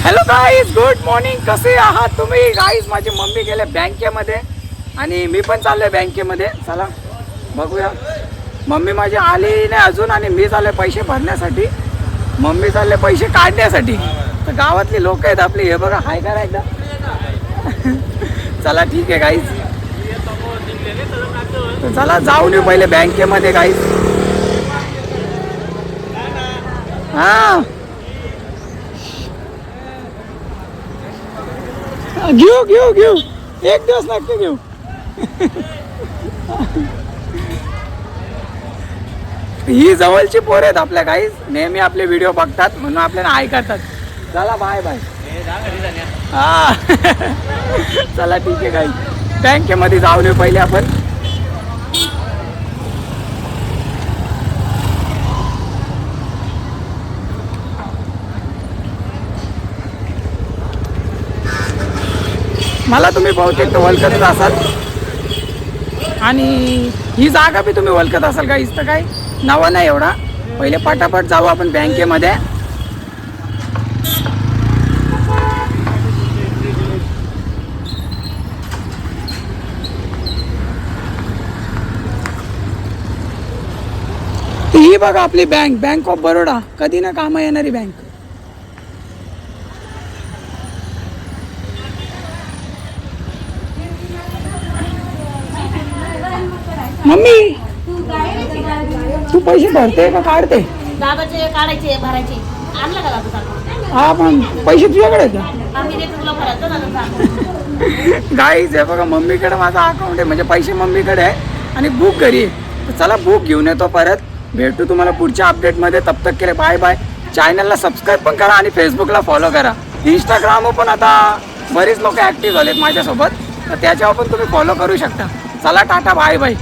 Hello guys, good morning. कसे आहात तुम्ही गाईज? माझी मम्मी गेले बँकेमध्ये आणि मी पण चाललोय बँकेमध्ये. चला बघूया. मम्मी माझी आली नाही अजून आणि मी चाललोय पैसे भरण्यासाठी. मम्मी चालले पैसे काढण्यासाठी. तर गावातली लोक आहेत आपली, हे बघा हाय करा एकदा. चला ठीक आहे गाईज, तर चला जाऊन येऊ पहिले बँकेमध्ये गाईज. हां घेऊ घेऊ घेऊ, एक दिवस नक्की घेऊ. ही जवळची पोर आहेत आपल्या गाईज, नेहमी आपले व्हिडिओ बघतात म्हणून आपल्याला हाय करतात. चला बाय बाय. हा चला ठीक आहे गाईज, बँकेमध्ये जाऊन येऊ पहिले आपण. मला तुम्ही बहुतेक ओळखतच असाल आणि ही जागा बी तुम्ही ओळखत असाल का. इथं काय नावं नाही एवढा. पहिले पटापट जाऊ आपण बँकेमध्ये. ही बघा आपली बँक, बँक ऑफ बरोडा. कधी ना कामं येणारी बँक. मम्मी तू पैसे भरते का काढते? दादाचे काढायचे भरायचे. आणलं का दादा? हा पण पैसे तुझ्याकडे आहेत का? आम्ही देतो तुला भरायचं दादा. गाईज हे बघा, मम्मीकडे माझा अकाउंट आहे, म्हणजे पैसे मम्मीकडे आहे आणि बुक घरी आहे. तर चला बुक घेऊन येतो परत. भेटू तुम्हाला पुढच्या अपडेटमध्ये. तब तक केले बाय बाय. चॅनलला सबस्क्राईब पण करा आणि फेसबुकला फॉलो करा. इंस्टाग्रामवर पण आता बरेच लोक ॲक्टिव्ह झालेत माझ्यासोबत, तर त्याच्यावर पण तुम्ही फॉलो करू शकता. चला टाटा बाय बाय.